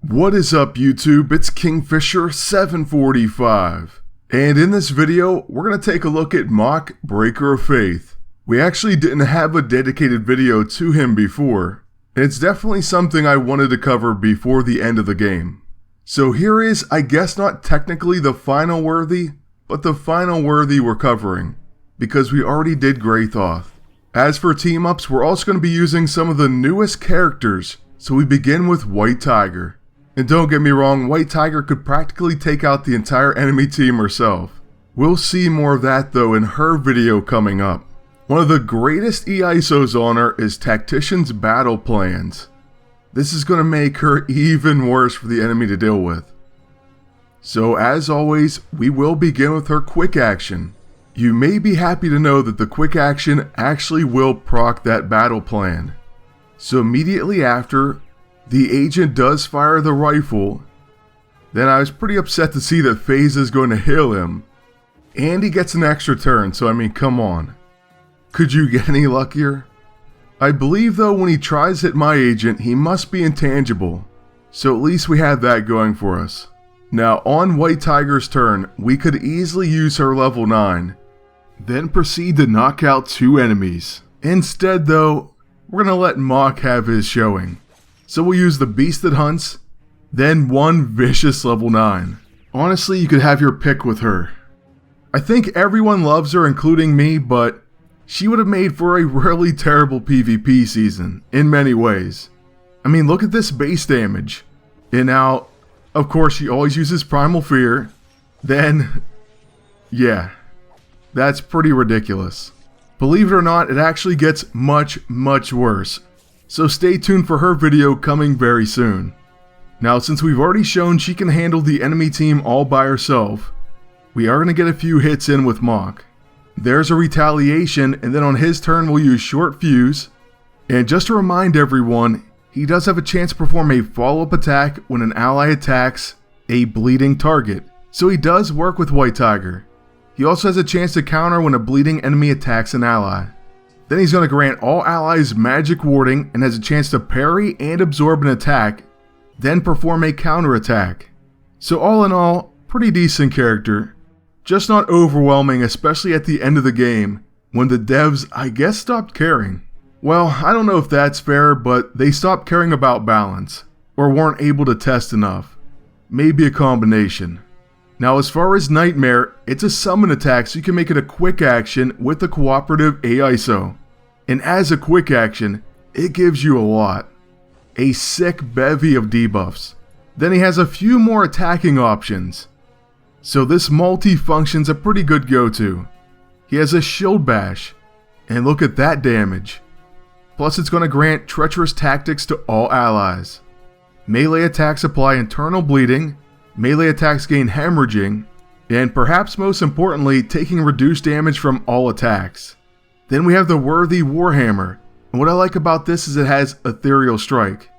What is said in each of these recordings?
What is up YouTube, it's Kingfisher745, and in this video we're going to take a look at Mokk, Breaker of Faith. We actually didn't have a dedicated video to him before, and it's definitely something I wanted to cover before the end of the game. So here is, I guess not technically the final worthy, but the final worthy we're covering, because we already did Greythoth. As for team ups, we're also going to be using some of the newest characters, so we begin with White Tiger. And don't get me wrong, White Tiger could practically take out the entire enemy team herself. We'll see more of that though in her video coming up. One of the greatest EISOs on her is Tactician's Battle Plans. This is going to make her even worse for the enemy to deal with. So as always, we will begin with her quick action. You may be happy to know that the quick action actually will proc that battle plan. So immediately after, the agent does fire the rifle. Then I was pretty upset to see that Phyla is going to heal him. And he gets an extra turn, so I mean, come on. Could you get any luckier? I believe though when he tries to hit my agent, he must be intangible. So at least we have that going for us. Now on White Tiger's turn, we could easily use her level 9. Then proceed to knock out 2 enemies. Instead though, we're going to let Mokk have his showing. So we'll use the Beast That Hunts, then one vicious level 9. Honestly, you could have your pick with her. I think everyone loves her, including me, but she would have made for a really terrible PvP season, in many ways. I mean, look at this base damage. And now, of course, she always uses Primal Fear. Then, yeah, that's pretty ridiculous. Believe it or not, it actually gets much, much worse. So stay tuned for her video coming very soon. Now since we've already shown she can handle the enemy team all by herself, we are going to get a few hits in with Mokk. There's a retaliation, and then on his turn we'll use Short Fuse. And just to remind everyone, he does have a chance to perform a follow-up attack when an ally attacks a bleeding target. So he does work with White Tiger. He also has a chance to counter when a bleeding enemy attacks an ally. Then he's going to grant all allies magic warding and has a chance to parry and absorb an attack, then perform a counter attack. So all in all, pretty decent character. Just not overwhelming, especially at the end of the game, when the devs, I guess, stopped caring. Well, I don't know if that's fair, but they stopped caring about balance, or weren't able to test enough. Maybe a combination. Now as far as Nightmare, it's a summon attack so you can make it a quick action with the cooperative AISO. And as a quick action, it gives you a lot. A sick bevy of debuffs. Then he has a few more attacking options. So this multi-function's a pretty good go-to. He has a shield bash. And look at that damage. Plus it's going to grant treacherous tactics to all allies. Melee attacks apply internal bleeding. Melee attacks gain hemorrhaging, and perhaps most importantly, taking reduced damage from all attacks. Then we have the worthy Warhammer, and what I like about this is it has Ethereal Strike.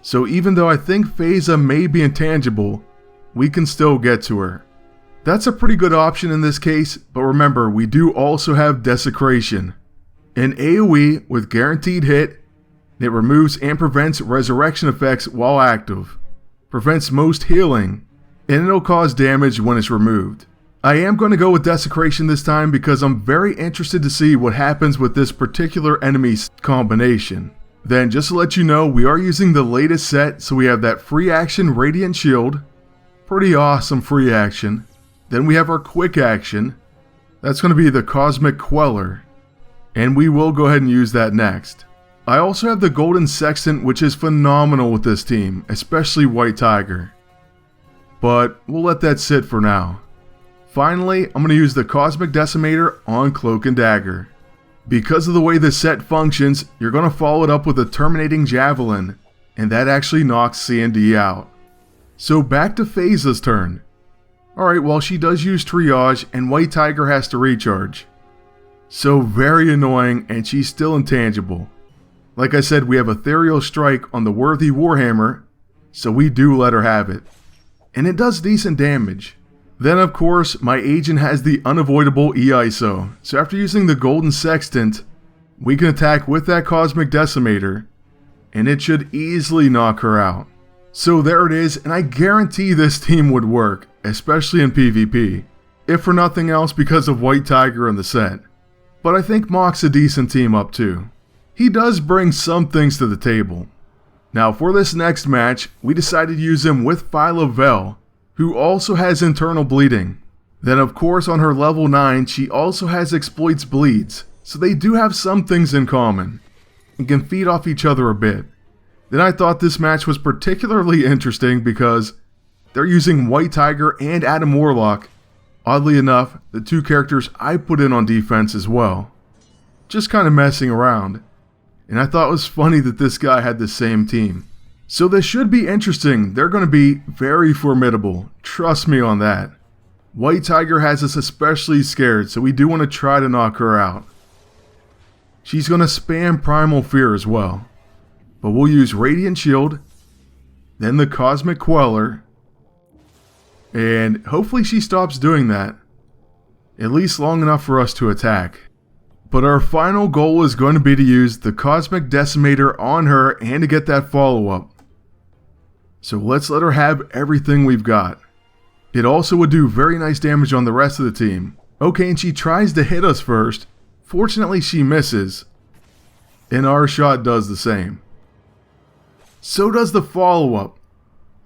So even though I think Phyla may be intangible, we can still get to her. That's a pretty good option in this case, but remember, we do also have Desecration. An AoE with guaranteed hit, it removes and prevents resurrection effects while active. Prevents most healing, and it'll cause damage when it's removed. I am going to go with Desecration this time because I'm very interested to see what happens with this particular enemy's combination. Then just to let you know, we are using the latest set, so we have that free action Radiant Shield. Pretty awesome free action. Then we have our quick action. That's going to be the Cosmic Queller. And we will go ahead and use that next. I also have the Golden Sextant, which is phenomenal with this team, especially White Tiger. But we'll let that sit for now. Finally, I'm going to use the Cosmic Decimator on Cloak and Dagger. Because of the way this set functions, you're going to follow it up with a Terminating Javelin, and that actually knocks C&D out. So back to Phyla's turn. Alright, well she does use Triage, and White Tiger has to recharge. So very annoying, and she's still intangible. Like I said, we have Ethereal Strike on the worthy Warhammer, so we do let her have it. And it does decent damage. Then of course, my agent has the unavoidable EISO, so after using the Golden Sextant, we can attack with that Cosmic Decimator, and it should easily knock her out. So there it is, and I guarantee this team would work, especially in PvP, if for nothing else because of White Tiger in the set. But I think Mokk's a decent team up too. He does bring some things to the table. Now for this next match, we decided to use him with Phyla-Vell, who also has internal bleeding. Then of course on her level 9, she also has exploits bleeds, so they do have some things in common, and can feed off each other a bit. Then I thought this match was particularly interesting because they're using White Tiger and Adam Warlock. Oddly enough, the two characters I put in on defense as well. Just kind of messing around. And I thought it was funny that this guy had the same team. So this should be interesting. They're going to be very formidable. Trust me on that. White Tiger has us especially scared, so we do want to try to knock her out. She's going to spam Primal Fear as well. But we'll use Radiant Shield, then the Cosmic Queller, and hopefully she stops doing that, at least long enough for us to attack. But our final goal is going to be to use the Cosmic Decimator on her and to get that follow-up. So let's let her have everything we've got. It also would do very nice damage on the rest of the team. Okay, and she tries to hit us first. Fortunately she misses, and our shot does the same. So does the follow-up.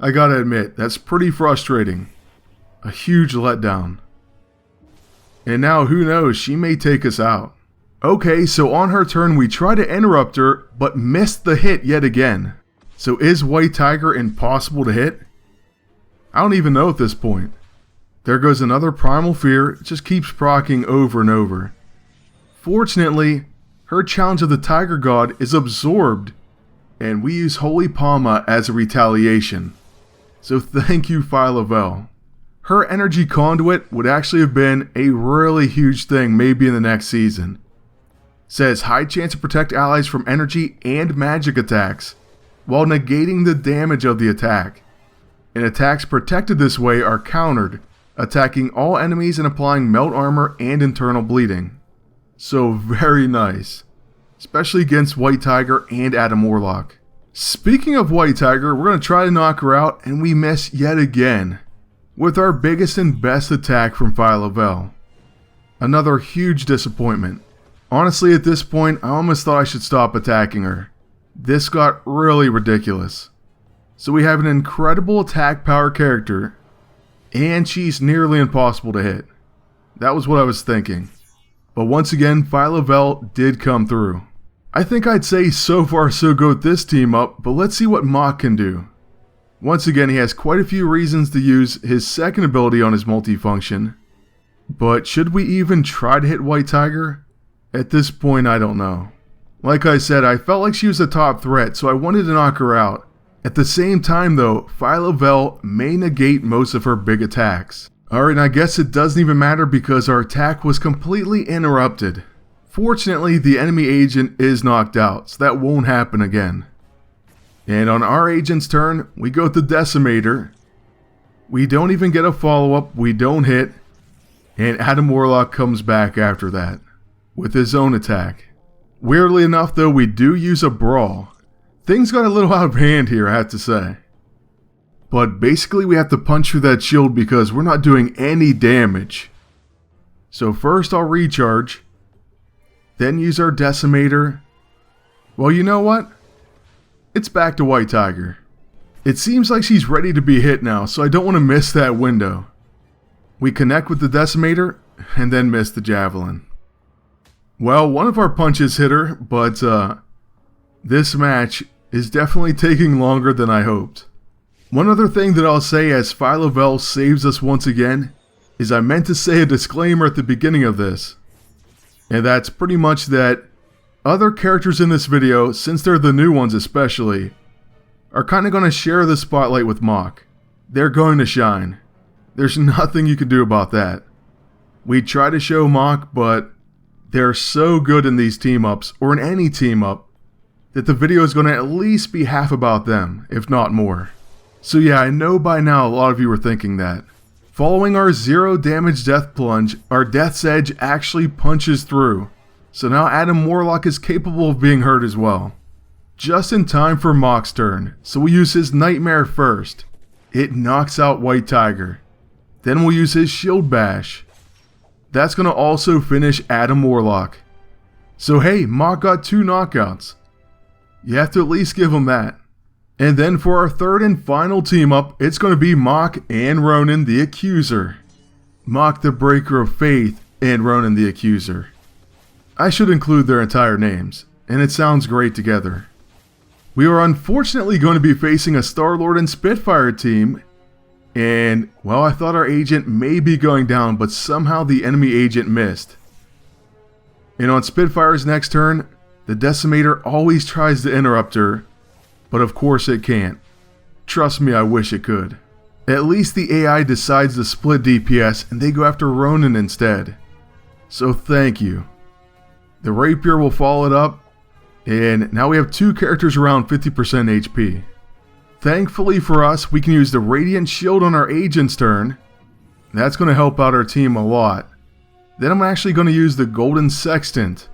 I gotta admit, that's pretty frustrating. A huge letdown. And now who knows, she may take us out. Okay, so on her turn we try to interrupt her, but missed the hit yet again. So is White Tiger impossible to hit? I don't even know at this point. There goes another Primal Fear, it just keeps proccing over and over. Fortunately, her challenge of the Tiger God is absorbed, and we use Holy Pama as a retaliation. So thank you, Phyla-Vell. Her energy conduit would actually have been a really huge thing maybe in the next season. Says high chance to protect allies from energy and magic attacks, while negating the damage of the attack. And attacks protected this way are countered, attacking all enemies and applying melt armor and internal bleeding. So very nice. Especially against White Tiger and Adam Warlock. Speaking of White Tiger, we're going to try to knock her out, and we miss yet again. With our biggest and best attack from Phyla-Vell. Another huge disappointment. Honestly, at this point, I almost thought I should stop attacking her. This got really ridiculous. So we have an incredible attack power character, and she's nearly impossible to hit. That was what I was thinking. But once again, Phyla-Vell did come through. I think I'd say so far so good with this team up, but let's see what Mokk can do. Once again, he has quite a few reasons to use his second ability on his multifunction. But should we even try to hit White Tiger? At this point, I don't know. Like I said, I felt like she was a top threat, so I wanted to knock her out. At the same time though, Phyla-Vell may negate most of her big attacks. Alright, I guess it doesn't even matter because our attack was completely interrupted. Fortunately, the enemy agent is knocked out, so that won't happen again. And on our agent's turn, we go with the Decimator. We don't even get a follow-up, we don't hit, and Adam Warlock comes back after that, with his own attack. Weirdly enough though, we do use a Brawl. Things got a little out of hand here, I have to say. But basically we have to punch through that shield because we're not doing any damage. So first I'll recharge, then use our Decimator. Well, you know what? It's back to White Tiger. It seems like she's ready to be hit now, so I don't want to miss that window. We connect with the Decimator, and then miss the Javelin. Well, one of our punches hit her, but this match is definitely taking longer than I hoped. One other thing that I'll say as Phyla-Vell saves us once again, is I meant to say a disclaimer at the beginning of this. And that's pretty much that other characters in this video, since they're the new ones especially, are kind of going to share the spotlight with Mokk. They're going to shine. There's nothing you can do about that. We try to show Mokk, but they're so good in these team-ups, or in any team-up, that the video is going to at least be half about them, if not more. So yeah, I know by now a lot of you are thinking that. Following our 0 damage death plunge, our Death's Edge actually punches through. So now Adam Warlock is capable of being hurt as well. just in time for Mokk's turn, so we'll use his Nightmare first. It knocks out White Tiger. Then we'll use his Shield Bash. That's going to also finish Adam Warlock. So hey, Mokk got 2 knockouts. You have to at least give him that. And then for our third and final team up, it's going to be Mokk and Ronan the Accuser. Mokk the Breaker of Faith and Ronan the Accuser. I should include their entire names, and it sounds great together. We are unfortunately going to be facing a Star-Lord and Spitfire team, and, well, I thought our agent may be going down, but somehow the enemy agent missed. And on Spitfire's next turn, the Decimator always tries to interrupt her, but of course it can't. Trust me, I wish it could. At least the AI decides to split DPS and they go after Ronan instead. So thank you. The Rapier will follow it up, and now we have 2 characters around 50% HP. Thankfully for us, we can use the Radiant Shield on our agent's turn. That's going to help out our team a lot. Then I'm actually going to use the Golden Sextant.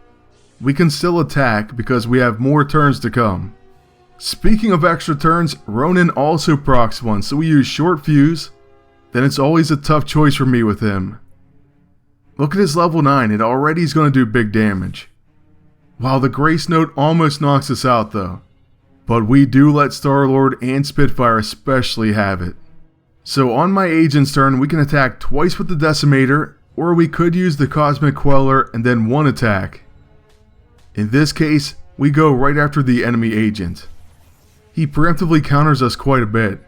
We can still attack because we have more turns to come. Speaking of extra turns, Ronan also procs one, so we use Short Fuse. Then it's always a tough choice for me with him. Look at his level 9, it already is going to do big damage. Wow, the Grace Note almost knocks us out though. But we do let Star-Lord and Spitfire especially have it. So on my agent's turn, we can attack twice with the Decimator, or we could use the Cosmic Queller and then 1 attack. In this case, we go right after the enemy agent. He preemptively counters us quite a bit.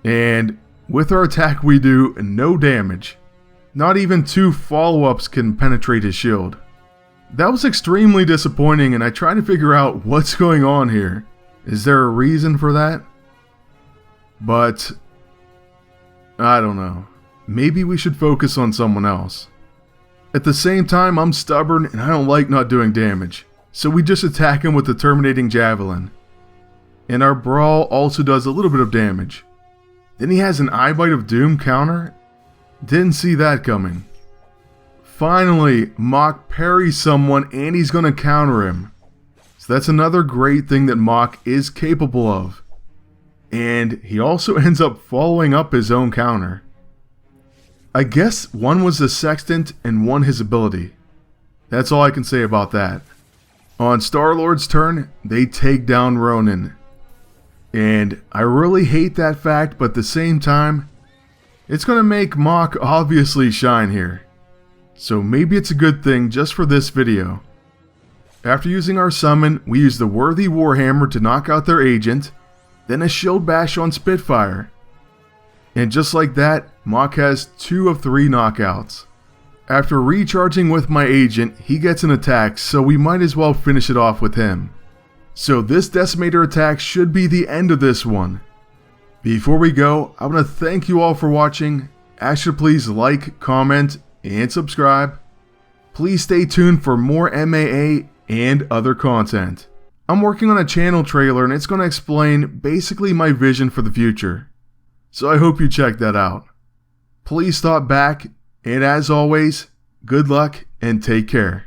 And with our attack we do no damage. Not even 2 follow-ups can penetrate his shield. That was extremely disappointing, and I tried to figure out what's going on here. Is there a reason for that? But I don't know. Maybe we should focus on someone else. At the same time, I'm stubborn and I don't like not doing damage. So we just attack him with the Terminating Javelin. And our Brawl also does a little bit of damage. Then he has an Eyebite of Doom counter. Didn't see that coming. Finally, Mokk parries someone and he's going to counter him. So that's another great thing that Mokk is capable of. And he also ends up following up his own counter. I guess one was the Sextant and one his ability. That's all I can say about that. On Star-Lord's turn, they take down Ronan. And I really hate that fact, but at the same time, it's going to make Mokk obviously shine here. So maybe it's a good thing just for this video. After using our summon, we use the Worthy Warhammer to knock out their agent, then a Shield Bash on Spitfire. And just like that, Mokk has 2 of 3 knockouts. After recharging with my agent, he gets an attack, so we might as well finish it off with him. So this Decimator attack should be the end of this one. Before we go, I want to thank you all for watching. Ask you to please like, comment, and subscribe. Please stay tuned for more MAA and other content. I'm working on a channel trailer and it's going to explain basically my vision for the future. So I hope you check that out. Please stop back, and as always, good luck and take care.